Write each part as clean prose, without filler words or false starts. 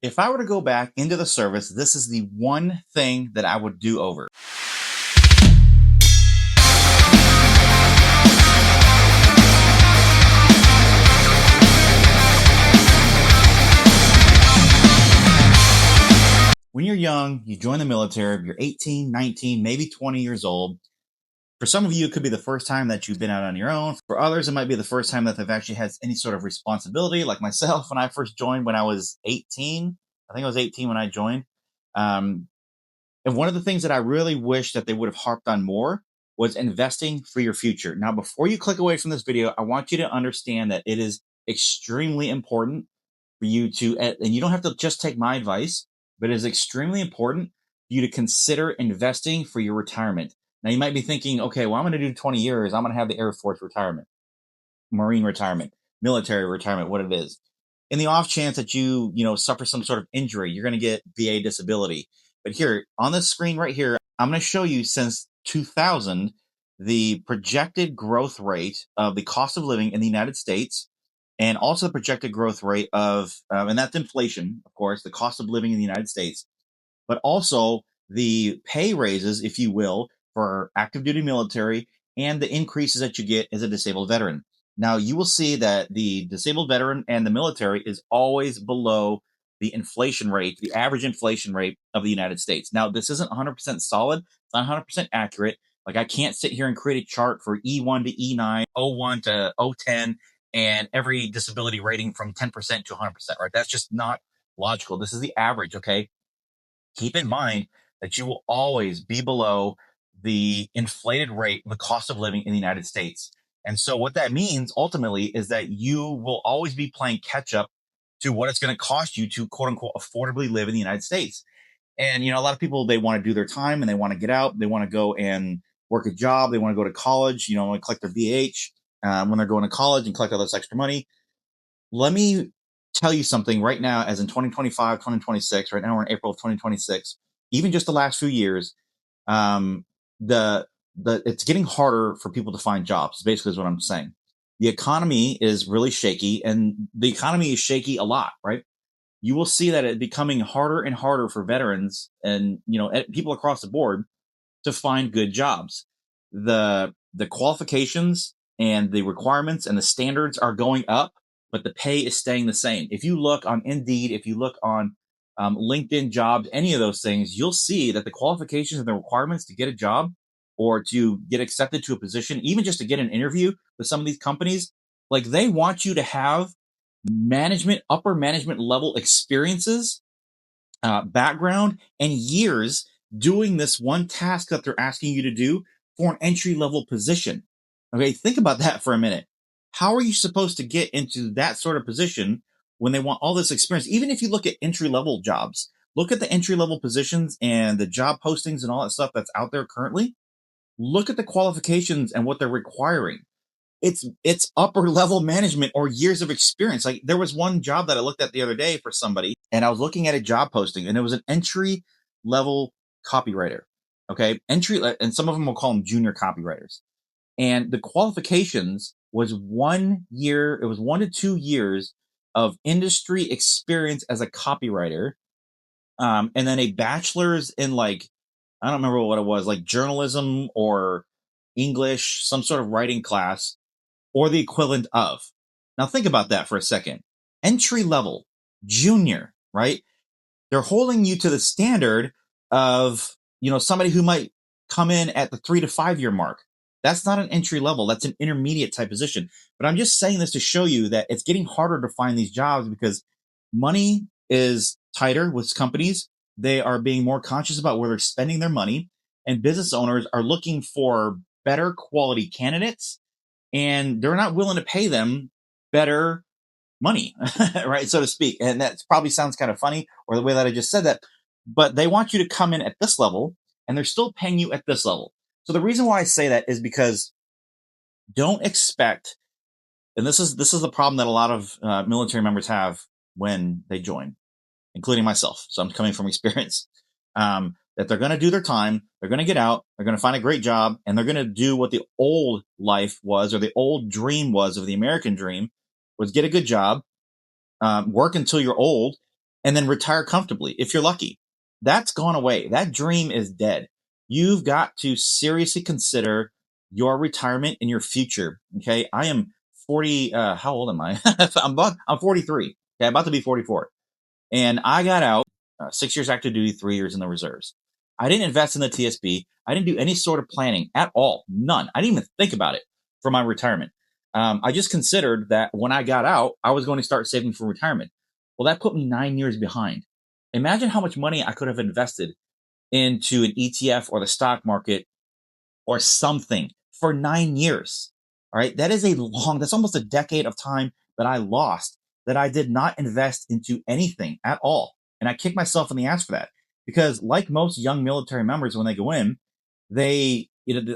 If I were to go back into the service, this is the one thing that I would do over. When you're young, you join the military, you're 18, 19, maybe 20 years old. For some of you, it could be the first time that you've been out on your own. For others, it might be the first time that they've actually had any sort of responsibility, like myself when I first joined when I was 18. I think I was 18 when I joined. Um, and one of the things that I really wish that they would have harped on more was investing for your future. Now, before you click away from this video, I want you to understand that it is extremely important for you to, and you don't have to just take my advice, but it is extremely important for you to consider investing for your retirement. Now, you might be thinking, okay, well, I'm going to do 20 years. I'm going to have the Air Force retirement, Marine retirement, military retirement, what it is. In the off chance that you suffer some sort of injury, you're going to get VA disability. But here on the screen right here, I'm going to show you since 2000, the projected growth rate of the cost of living in the United States, and also the projected growth rate of, and that's inflation, of course, the cost of living in the United States, but also the pay raises, if you will, for active duty military and the increases that you get as a disabled veteran. Now, you will see that the disabled veteran and the military is always below the inflation rate, the average inflation rate of the United States. Now, this isn't 100% solid. It's not 100% accurate. Like, I can't sit here and create a chart for E1 to E9, O1 to O10, and every disability rating from 10% to 100%, right? That's just not logical. This is the average, okay? Keep in mind that you will always be below the inflated rate, the cost of living in the United States. And so what that means ultimately is that you will always be playing catch up to what it's going to cost you to quote unquote affordably live in the United States. And, a lot of people, they want to do their time and they want to get out. They want to go and work a job. They want to go to college, and collect their BH when they're going to college and collect all this extra money. Let me tell you something right now, as in 2025, 2026, right now we're in April of 2026, even just the last few years, um, the it's getting harder for people to find jobs, basically is what I'm saying. The economy is really shaky, and the economy is shaky a lot, right? You will see that it becoming harder and harder for veterans and, people across the board to find good jobs. The qualifications and the requirements and the standards are going up, but the pay is staying the same. If you look on Indeed, if you look on LinkedIn Jobs, any of those things, you'll see that the qualifications and the requirements to get a job or to get accepted to a position, even just to get an interview with some of these companies, like they want you to have upper management level experiences, background, and years doing this one task that they're asking you to do for an entry level position. Okay, think about that for a minute. How are you supposed to get into that sort of position when they want all this experience? Even if you look at entry level jobs, look at the entry level positions and the job postings and all that stuff that's out there currently. Look at the qualifications and what they're requiring. It's upper level management or years of experience. Like, there was one job that I looked at the other day for somebody, and I was looking at a job posting, and it was an entry level copywriter. Okay, and some of them will call them junior copywriters. And the qualifications was 1 year. It was 1 to 2 years of industry experience as a copywriter, and then a bachelor's in, like, I don't remember what it was, like journalism or English, some sort of writing class, or the equivalent of. Now think about that for a second. Entry level, junior, right? They're holding you to the standard of, somebody who might come in at the 3 to 5 year mark. That's not an entry level. That's an intermediate type position. But I'm just saying this to show you that it's getting harder to find these jobs because money is tighter with companies. They are being more conscious about where they're spending their money, and business owners are looking for better quality candidates, and they're not willing to pay them better money, right, so to speak. And that probably sounds kind of funny, or the way that I just said that, but they want you to come in at this level, and they're still paying you at this level. So the reason why I say that is because don't expect, and this is the problem that a lot of military members have when they join, including myself. So I'm coming from experience. That they're going to do their time, they're going to get out, they're going to find a great job, and they're going to do what the old life was, or the old dream was of the American dream, was get a good job, work until you're old, and then retire comfortably if you're lucky. That's gone away. That dream is dead. You've got to seriously consider your retirement and your future. Okay. I am 40. How old am I? I'm 43. Okay. I'm about to be 44. And I got out 6 years active duty, 3 years in the reserves. I didn't invest in the TSP. I didn't do any sort of planning at all. None. I didn't even think about it for my retirement. I just considered that when I got out, I was going to start saving for retirement. Well, that put me 9 years behind. Imagine how much money I could have invested into an ETF or the stock market or something for 9 years. All right. That's almost a decade of time that I lost that I did not invest into anything at all. And I kick myself in the ass for that because, like most young military members, when they go in,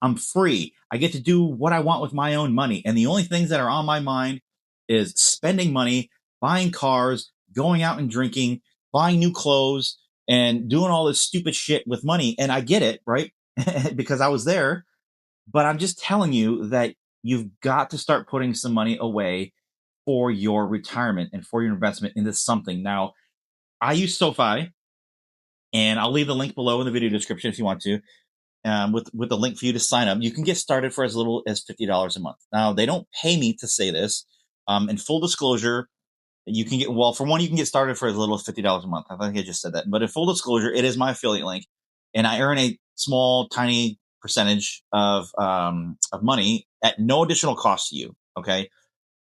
I'm free. I get to do what I want with my own money. And the only things that are on my mind is spending money, buying cars, going out and drinking, buying new clothes, and doing all this stupid shit with money. And I get it, right? Because I was there. But I'm just telling you that you've got to start putting some money away for your retirement and for your investment into something. Now, I use SoFi, and I'll leave the link below in the video description if you want to, with the link for you to sign up. You can get started for as little as $50 a month. Now, they don't pay me to say this. In full disclosure, you can get, well, for one, you can get started for as little as $50 a month. I think I just said that. But in full disclosure, it is my affiliate link, and I earn a small, tiny percentage of money at no additional cost to you. Okay.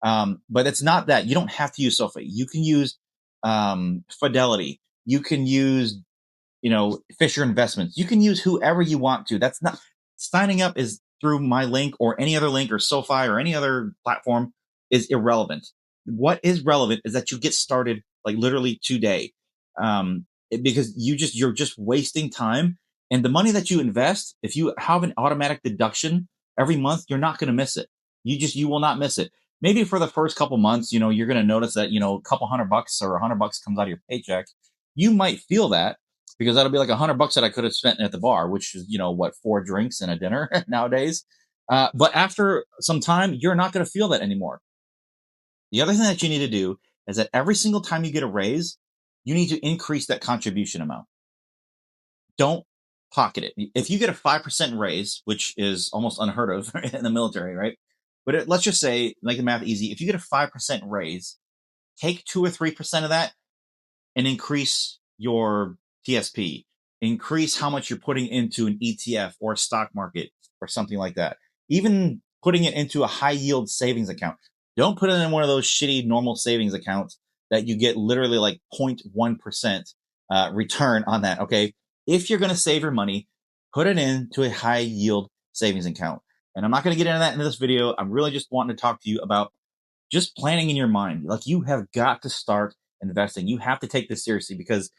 But it's not that. You don't have to use SoFi. You can use Fidelity. You can use, Fisher Investments. You can use whoever you want to. That's not, signing up is through my link or any other link or SoFi or any other platform is irrelevant. What is relevant is that you get started like literally today. Because you're just wasting time, and the money that you invest, if you have an automatic deduction every month, you're not going to miss it. You will not miss it. Maybe for the first couple months, you're going to notice that, a couple $100 or $100 comes out of your paycheck. You might feel that, because that'll be like $100 that I could have spent at the bar, which is, 4 drinks and a dinner nowadays. But after some time, you're not going to feel that anymore. The other thing that you need to do is that every single time you get a raise, you need to increase that contribution amount. Don't pocket it. If you get a 5% raise, which is almost unheard of in the military, right? But let's just say, make the math easy. If you get a 5% raise, take 2 or 3% of that and increase your TSP. Increase how much you're putting into an ETF or a stock market or something like that. Even putting it into a high yield savings account. Don't put it in one of those shitty normal savings accounts that you get literally like 0.1% return on that. Okay. If you're going to save your money, put it into a high yield savings account. And I'm not going to get into that in this video. I'm really just wanting to talk to you about just planning in your mind. Like, you have got to start investing. You have to take this seriously, because,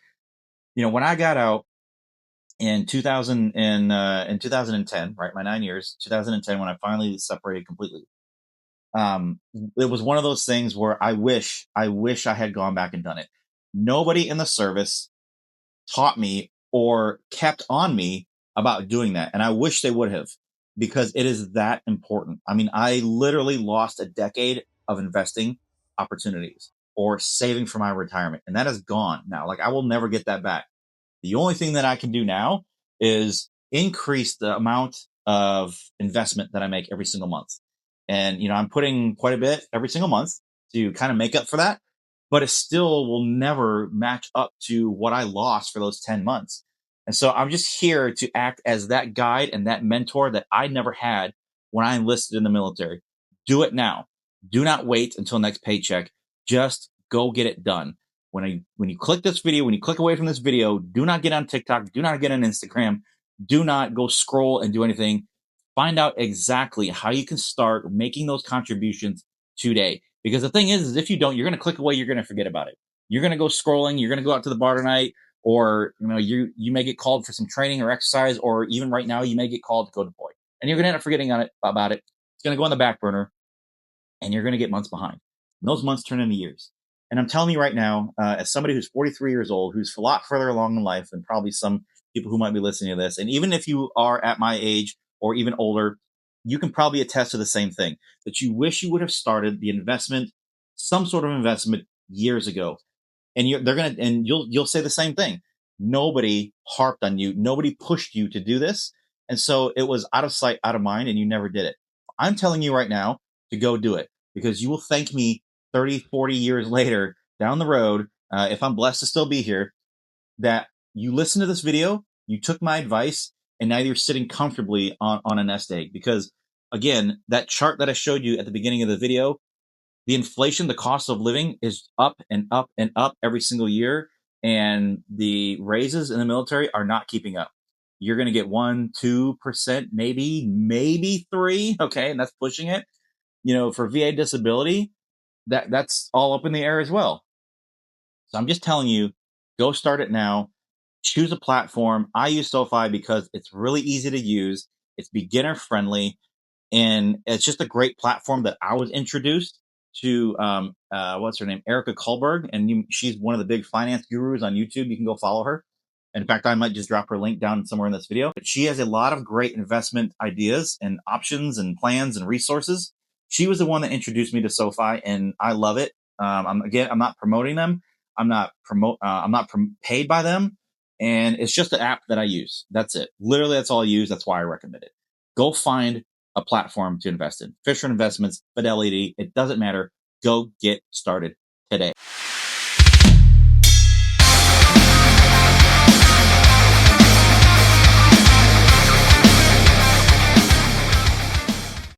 when I got out in 2010, right, my 9 years, 2010, when I finally separated completely, it was one of those things where I wish I had gone back and done it. Nobody in the service taught me or kept on me about doing that. And I wish they would have, because it is that important. I mean, I literally lost a decade of investing opportunities or saving for my retirement, and that is gone now. Like, I will never get that back. The only thing that I can do now is increase the amount of investment that I make every single month. And, I'm putting quite a bit every single month to kind of make up for that, but it still will never match up to what I lost for those 10 months. And so I'm just here to act as that guide and that mentor that I never had when I enlisted in the military. Do it now. Do not wait until next paycheck. Just go get it done. When you click this video, when you click away from this video, do not get on TikTok. Do not get on Instagram. Do not go scroll and do anything. Find out exactly how you can start making those contributions today. Because the thing is if you don't, you're going to click away. You're going to forget about it. You're going to go scrolling. You're going to go out to the bar tonight, or you may get called for some training or exercise, or even right now you may get called to go deploy, and you're going to end up forgetting about it. It's going to go on the back burner, and you're going to get months behind. And those months turn into years. And I'm telling you right now, as somebody who's 43 years old, who's a lot further along in life than probably some people who might be listening to this, and even if you are at my age or even older, you can probably attest to the same thing, that you wish you would have started the investment, some sort of investment, years ago. and you'll say the same thing. Nobody harped on you. Nobody pushed you to do this. And so it was out of sight, out of mind, and you never did it. I'm telling you right now to go do it, because you will thank me 30, 40 years later down the road, if I'm blessed to still be here, that you listened to this video, you took my advice, and now you're sitting comfortably on a nest egg. Because again, that chart that I showed you at the beginning of the video, the inflation, the cost of living is up and up and up every single year. And the raises in the military are not keeping up. You're going to get 1%, 2%, maybe 3%. Okay. And that's pushing it. For VA disability, that's all up in the air as well. So I'm just telling you, go start it now. Choose a platform. I use SoFi because it's really easy to use. It's beginner friendly, and it's just a great platform that I was introduced to. What's her name? Erica Kullberg, and she's one of the big finance gurus on YouTube. You can go follow her. In fact, I might just drop her link down somewhere in this video. But she has a lot of great investment ideas and options and plans and resources. She was the one that introduced me to SoFi, and I love it. I'm not promoting them. I'm not paid by them, and it's just an app that I use. That's it. Literally, that's all I use. That's why I recommend it. Go find a platform to invest in. Fisher Investments, Fidelity, it doesn't matter. Go get started today.